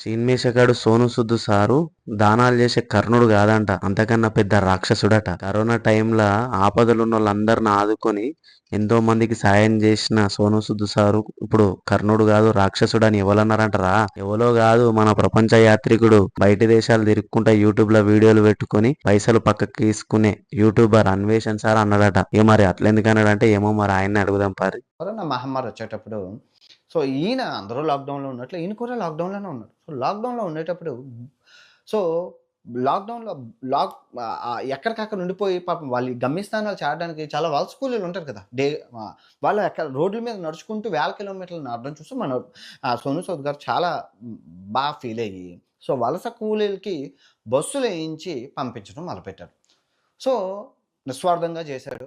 సీన్మేషగాడు Sonu సుద్దు sir దానాలు చేసే కర్ణుడు కాదంట, అంతకన్నా పెద్ద రాక్షసుడట. కరోనా టైంలో ఆపదలున్న వాళ్ళందరిని ఆదుకొని ఎంతో మందికి సాయం చేసిన సోను సుద్దు సారు ఇప్పుడు కర్ణుడు కాదు రాక్షసుడు అని ఎవరన్నారంటారా? ఎవలో కాదు, మన ప్రపంచ యాత్రికుడు. బయటి దేశాలు తిరుక్కుంటా యూట్యూబ్ లో వీడియోలు పెట్టుకొని పైసలు పక్కకి తీసుకునే యూట్యూబర్ అన్వేషణ్ సార్ అన్నాడట. ఏ మరి అట్లెందుకు అన్నాడంటే ఏమో, మరి ఆయన్ని అడుగుదాం పారి. కరోనా మహమ్మారి వచ్చేటప్పుడు సో ఈయన అందరూ లాక్డౌన్లో ఉన్నట్లు ఈయన కూడా లాక్డౌన్లోనే ఉన్నాడు. సో లాక్డౌన్లో ఉండేటప్పుడు సో లాక్డౌన్లో ఎక్కడికక్కడ ఉండిపోయి పాపం వాళ్ళు గమ్యస్థానాలు చేరడానికి చాలా వలస కూలీలు ఉంటారు కదా. వాళ్ళు ఎక్కడ రోడ్ల మీద నడుచుకుంటూ వేల కిలోమీటర్లు నడడం చూస్తే మన సోను సూద్ గారు చాలా బాగా ఫీల్ అయ్యి సో వలస కూలీలకి బస్సులు వేయించి పంపించడం మొదలుపెట్టారు. సో నిస్వార్థంగా చేశాడు,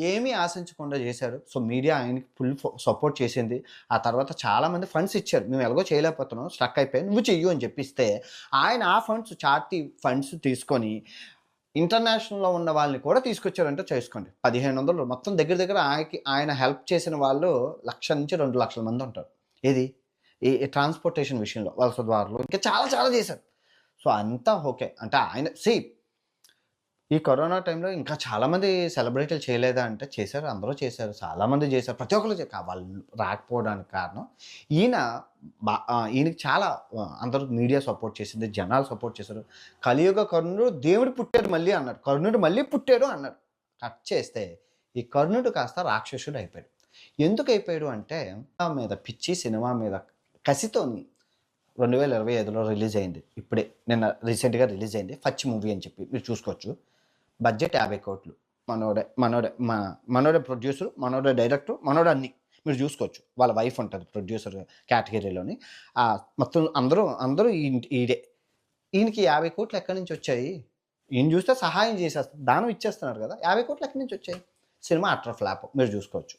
ఏమీ ఆశించకుండా చేశారు. సో మీడియా ఆయనకి ఫుల్ సపోర్ట్ చేసింది. ఆ తర్వాత చాలామంది ఫండ్స్ ఇచ్చారు, మేము ఎలాగో చేయలేకపోతున్నాం, స్ట్రక్ అయిపోయి నువ్వు చెయ్యు అని చెప్పిస్తే ఆయన ఆ ఫండ్స్ చార్టీ ఫండ్స్ తీసుకొని ఇంటర్నేషనల్లో ఉన్న వాళ్ళని కూడా తీసుకొచ్చారంటే చేసుకోండి. 1500 మొత్తం దగ్గర దగ్గర ఆయన హెల్ప్ చేసిన వాళ్ళు 1,00,000 నుంచి 2,00,000 మంది ఉంటారు. ఏది ఈ ట్రాన్స్పోర్టేషన్ విషయంలో వలస ద్వారాలు ఇంకా చాలా చాలా చేశారు. సో అంతా ఓకే అంటే ఆయన ఈ కరోనా టైంలో ఇంకా చాలామంది సెలబ్రిటీలు చేయలేదా అంటే చేశారు, అందరూ చేశారు, చాలామంది చేశారు, ప్రతి ఒక్కరు వాళ్ళు రాకపోవడానికి కారణం ఈయనకి చాలా అందరూ మీడియా సపోర్ట్ చేసింది, జనాలు సపోర్ట్ చేశారు. కలియుగ కర్ణుడు దేవుడు పుట్టాడు మళ్ళీ అన్నాడు, కర్ణుడు మళ్ళీ పుట్టాడు అన్నాడు. కట్ చేస్తే ఈ కర్ణుడు కాస్త రాక్షసుడు అయిపోయాడు. ఎందుకు అయిపోయాడు అంటే మీద పిచ్చి సినిమా మీద కసితోని 2025లో రిలీజ్ అయింది. ఇప్పుడే నిన్న రీసెంట్గా రిలీజ్ అయింది ఫచ్ మూవీ అని చెప్పి మీరు చూసుకోవచ్చు. బడ్జెట్ 50 కోట్లు. మనోడే ప్రొడ్యూసర్, మనోడే డైరెక్టర్, మనోడే అన్ని మీరు చూసుకోవచ్చు. వాళ్ళ వైఫ్ ఉంటుంది ప్రొడ్యూసర్ కేటగిరీలోని. మొత్తం అందరూ ఈడే. ఈయనకి 50 కోట్లు ఎక్కడి నుంచి వచ్చాయి? ఈయన చూస్తే సహాయం చేసేస్తారు, దానం ఇచ్చేస్తున్నారు కదా. 50 కోట్లు ఎక్కడి నుంచి వచ్చాయి? సినిమా అట్టర్ ఫ్లాప్ మీరు చూసుకోవచ్చు.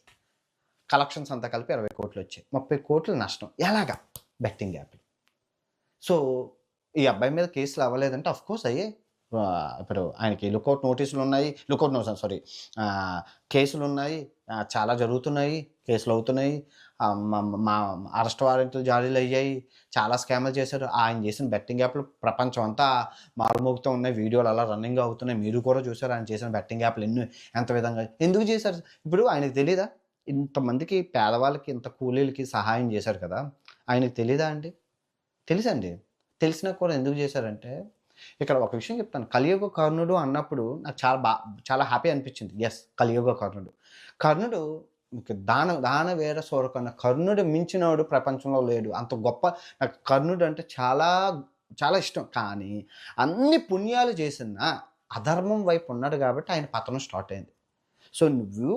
కలెక్షన్స్ అంతా కలిపి 20 కోట్లు వచ్చాయి, 30 కోట్లు నష్టం. ఎలాగా? బెట్టింగ్ యాప్లు. సో ఈ అబ్బాయి మీద కేసులు అవ్వలేదంటే అఫ్కోర్స్ అయ్యే. ఇప్పుడు ఆయనకి లుకౌట్ నోటీసులు ఉన్నాయి, కేసులు ఉన్నాయి, చాలా జరుగుతున్నాయి, కేసులు అవుతున్నాయి, మా అరెస్ట్ వారెంట్లు జారీలు అయ్యాయి, చాలా స్కామ్లు చేశారు. ఆయన చేసిన బెట్టింగ్ యాప్లు ప్రపంచం అంతా మారుమోగుతూ ఉన్నాయి, వీడియోలు అలా రన్నింగ్ అవుతున్నాయి, మీరు కూడా చూసారు ఆయన చేసిన బెట్టింగ్ యాప్లు ఎంత విధంగా ఎందుకు చేశారు. ఇప్పుడు ఆయనకు తెలీదా ఇంతమందికి పేదవాళ్ళకి ఇంత కూలీలకి సహాయం చేశారు కదా, ఆయనకు తెలీదా అండి? తెలుసండి. తెలిసినా కూడా ఎందుకు చేశారంటే ఇక్కడ ఒక విషయం చెప్తాను. కలియుగ కర్ణుడు అన్నప్పుడు నాకు చాలా హ్యాపీ అనిపించింది. ఎస్, కలియుగ కర్ణుడు మీకు దాన వీర సూరకర్ణ, కర్ణుడు మించినవాడు ప్రపంచంలో లేడు. అంత గొప్ప నాకు కర్ణుడు అంటే చాలా చాలా ఇష్టం. కానీ అన్ని పుణ్యాలు చేసిన అధర్మం వైపు ఉన్నాడు కాబట్టి ఆయన పతనం స్టార్ట్ అయింది. సో నువ్వు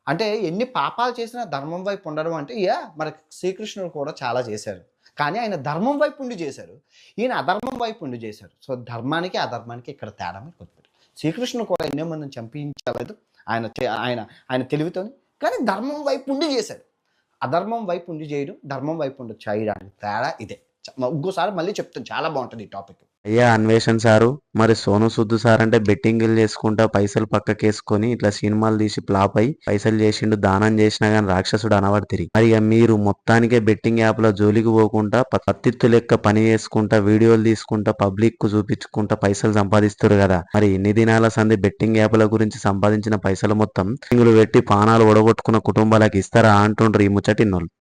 అంటే ఎన్ని పాపాలు చేసినా ధర్మం వైపు ఉండడం అంటే మరి శ్రీకృష్ణుడు కూడా చాలా చేశారు, కానీ ఆయన ధర్మం వైపు ఉండి చేశారు, ఈయన అధర్మం వైపు ఉండి చేశారు. సో ధర్మానికి అధర్మానికి ఇక్కడ తేడా మీరు గుర్తుపెట్టారు. శ్రీకృష్ణుడు కూడా ఎన్నో మందిని చంపించలేదు ఆయన తెలివితోని, కానీ ధర్మం వైపు ఉండి చేశాడు. అధర్మం వైపు ఉండి చేయడం, ధర్మం వైపు ఉండి చేయడానికి తేడా ఇదే. ఇంకోసారి మళ్ళీ చెప్తాను, చాలా బాగుంటుంది ఈ టాపిక్. అయ్యా అన్వేషణ్ సారు, మరి సోను సుద్దు సార్ అంటే బెట్టింగ్లు చేసుకుంటా పైసలు పక్కకేసుకొని ఇట్లా సినిమాలు తీసి ఫ్లాప్ అయి పైసలు చేసిండు, దానం చేసినా గానీ రాక్షసుడు అనబడితిరి. మరి ఇక మీరు మొత్తానికే బెట్టింగ్ యాప్ లో జోలికి పోకుండా పత్తిత్తు లెక్క పని చేసుకుంటా వీడియోలు తీసుకుంటా పబ్లిక్ కు చూపించుకుంటా పైసలు సంపాదిస్తారు కదా. మరి ఇన్ని దినాల సంది బెట్టింగ్ యాప్ల గురించి సంపాదించిన పైసలు మొత్తం పెట్టి పానాలు ఒడగొట్టుకున్న కుటుంబాలకు ఇస్తారా అంటుండ్రు ఈ ముచ్చటిన్నోళ్ళు.